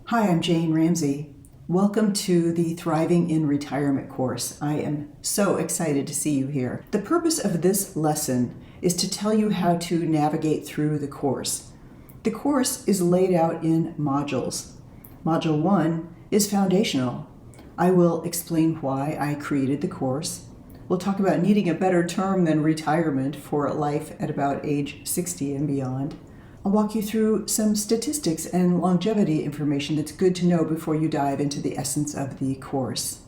Hi, I'm Jane Ramsey. Welcome to the Thriving in Retirement course. I am so excited to see you here. The purpose of this lesson is to tell you how to navigate through the course. The course is laid out in modules. Module 1 is foundational. I will explain why I created the course. We'll talk about needing a better term than retirement for life at about age 60 and beyond. I'll walk you through some statistics and longevity information that's good to know before you dive into the essence of the course.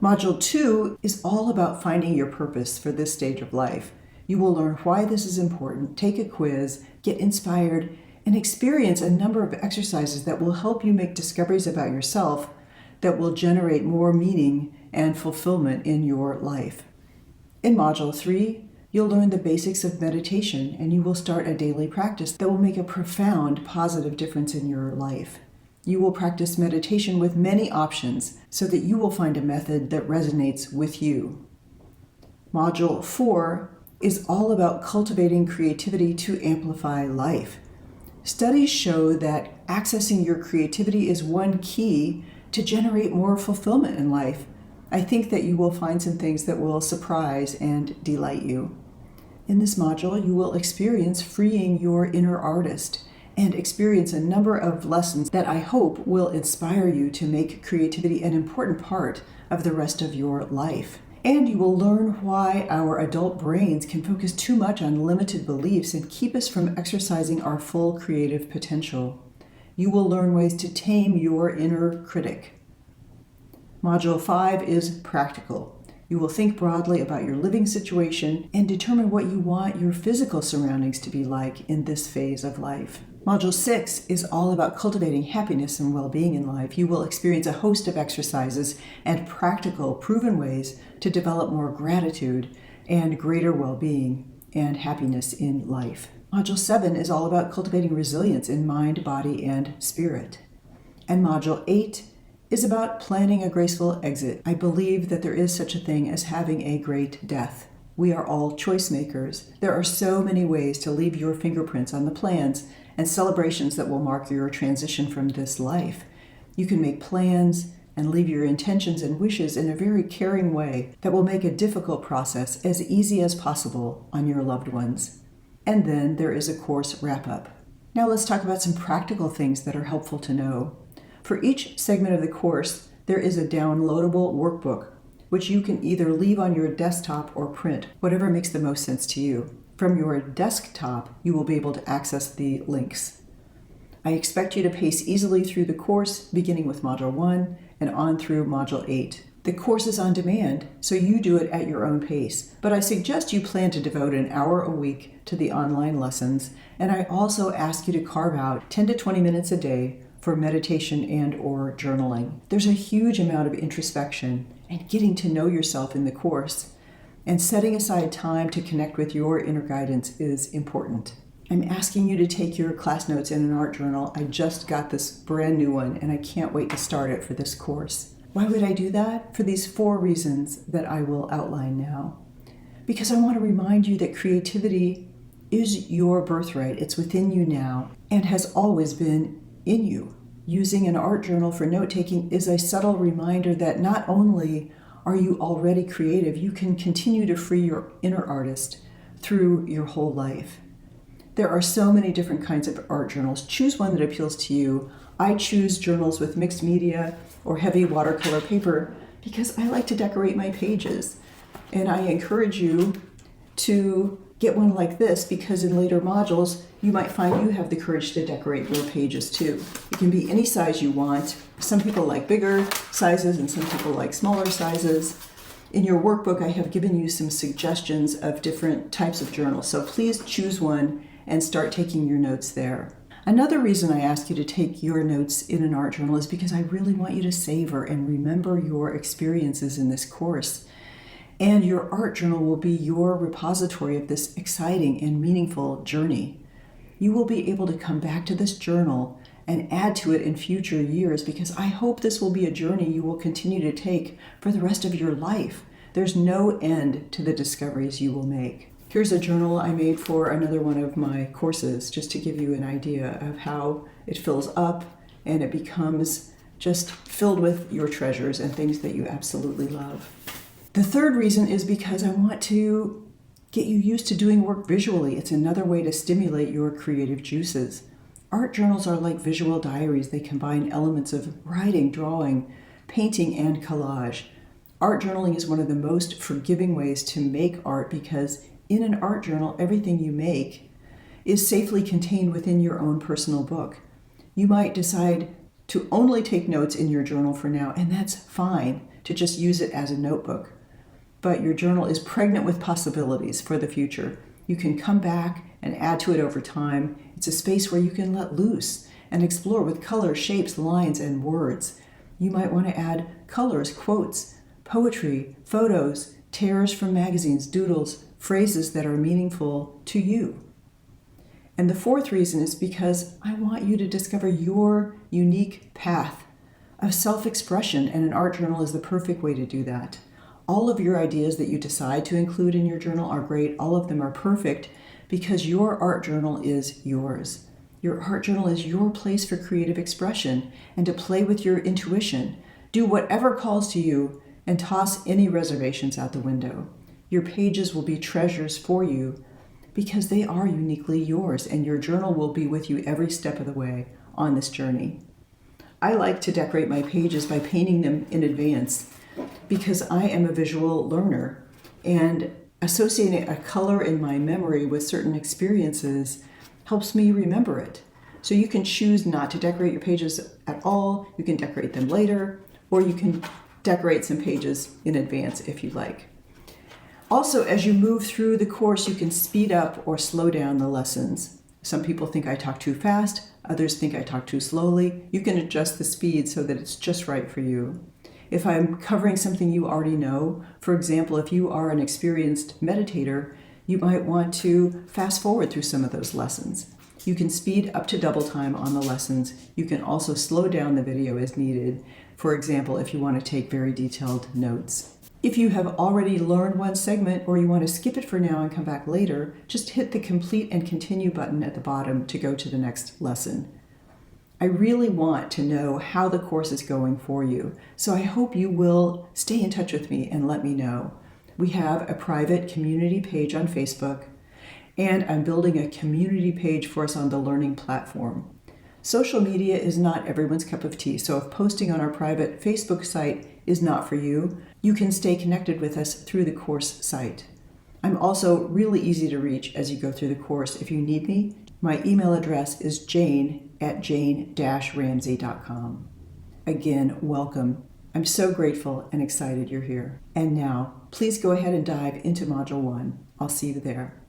Module 2 is all about finding your purpose for this stage of life. You will learn why this is important, take a quiz, get inspired, and experience a number of exercises that will help you make discoveries about yourself that will generate more meaning and fulfillment in your life. In Module 3, you'll learn the basics of meditation, and you will start a daily practice that will make a profound positive difference in your life. You will practice meditation with many options so that you will find a method that resonates with you. Module 4 is all about cultivating creativity to amplify life. Studies show that accessing your creativity is one key to generate more fulfillment in life. I think that you will find some things that will surprise and delight you. In this module, you will experience freeing your inner artist and experience a number of lessons that I hope will inspire you to make creativity an important part of the rest of your life. And you will learn why our adult brains can focus too much on limited beliefs and keep us from exercising our full creative potential. You will learn ways to tame your inner critic. Module 5 is practical. You will think broadly about your living situation and determine what you want your physical surroundings to be like in this phase of life. Module 6 is all about cultivating happiness and well-being in life. You will experience a host of exercises and practical, proven ways to develop more gratitude and greater well-being and happiness in life. Module 7 is all about cultivating resilience in mind, body, and spirit. And Module 8 is about planning a graceful exit. I believe that there is such a thing as having a great death. We are all choice makers. There are so many ways to leave your fingerprints on the plans and celebrations that will mark your transition from this life. You can make plans and leave your intentions and wishes in a very caring way that will make a difficult process as easy as possible on your loved ones. And then there is a course wrap-up. Now let's talk about some practical things that are helpful to know. For each segment of the course, there is a downloadable workbook, which you can either leave on your desktop or print, whatever makes the most sense to you. From your desktop, you will be able to access the links. I expect you to pace easily through the course, beginning with Module 1 and on through Module 8. The course is on demand, so you do it at your own pace, but I suggest you plan to devote an hour a week to the online lessons, and I also ask you to carve out 10 to 20 minutes a day for meditation and or journaling. There's a huge amount of introspection and getting to know yourself in the course, and setting aside time to connect with your inner guidance is important. I'm asking you to take your class notes in an art journal. I just got this brand new one and I can't wait to start it for this course. Why would I do that? For these 4 reasons that I will outline now. Because I want to remind you that creativity is your birthright. It's within you now and has always been in you. Using an art journal for note-taking is a subtle reminder that not only are you already creative, you can continue to free your inner artist through your whole life. There are so many different kinds of art journals. Choose one that appeals to you. I choose journals with mixed media or heavy watercolor paper because I like to decorate my pages. And I encourage you to get one like this because in later modules, you might find you have the courage to decorate your pages too. It can be any size you want. Some people like bigger sizes and some people like smaller sizes. In your workbook, I have given you some suggestions of different types of journals, so please choose one and start taking your notes there. Another reason I ask you to take your notes in an art journal is because I really want you to savor and remember your experiences in this course. And your art journal will be your repository of this exciting and meaningful journey. You will be able to come back to this journal and add to it in future years because I hope this will be a journey you will continue to take for the rest of your life. There's no end to the discoveries you will make. Here's a journal I made for another one of my courses, just to give you an idea of how it fills up and it becomes just filled with your treasures and things that you absolutely love. The third reason is because I want to get you used to doing work visually. It's another way to stimulate your creative juices. Art journals are like visual diaries. They combine elements of writing, drawing, painting, and collage. Art journaling is one of the most forgiving ways to make art because in an art journal, everything you make is safely contained within your own personal book. You might decide to only take notes in your journal for now, and that's fine, to just use it as a notebook. But your journal is pregnant with possibilities for the future. You can come back and add to it over time. It's a space where you can let loose and explore with colors, shapes, lines, and words. You might want to add colors, quotes, poetry, photos, tears from magazines, doodles, phrases that are meaningful to you. And the fourth reason is because I want you to discover your unique path of self-expression, and an art journal is the perfect way to do that. All of your ideas that you decide to include in your journal are great. All of them are perfect because your art journal is yours. Your art journal is your place for creative expression and to play with your intuition. Do whatever calls to you and toss any reservations out the window. Your pages will be treasures for you because they are uniquely yours, and your journal will be with you every step of the way on this journey. I like to decorate my pages by painting them in advance because I am a visual learner, and associating a color in my memory with certain experiences helps me remember it. So you can choose not to decorate your pages at all. You can decorate them later, or you can decorate some pages in advance if you like. Also, as you move through the course, you can speed up or slow down the lessons. Some people think I talk too fast, others think I talk too slowly. You can adjust the speed so that it's just right for you. If I'm covering something you already know, for example, if you are an experienced meditator, you might want to fast forward through some of those lessons. You can speed up to double time on the lessons. You can also slow down the video as needed, for example, if you want to take very detailed notes. If you have already learned one segment or you want to skip it for now and come back later, just hit the complete and continue button at the bottom to go to the next lesson. I really want to know how the course is going for you, so I hope you will stay in touch with me and let me know. We have a private community page on Facebook, and I'm building a community page for us on the Learning platform. Social media is not everyone's cup of tea, so if posting on our private Facebook site is not for you, you can stay connected with us through the course site. I'm also really easy to reach as you go through the course. If you need me, my email address is jane@jane-ramsey.com. Again, welcome. I'm so grateful and excited you're here. And now, please go ahead and dive into Module 1. I'll see you there.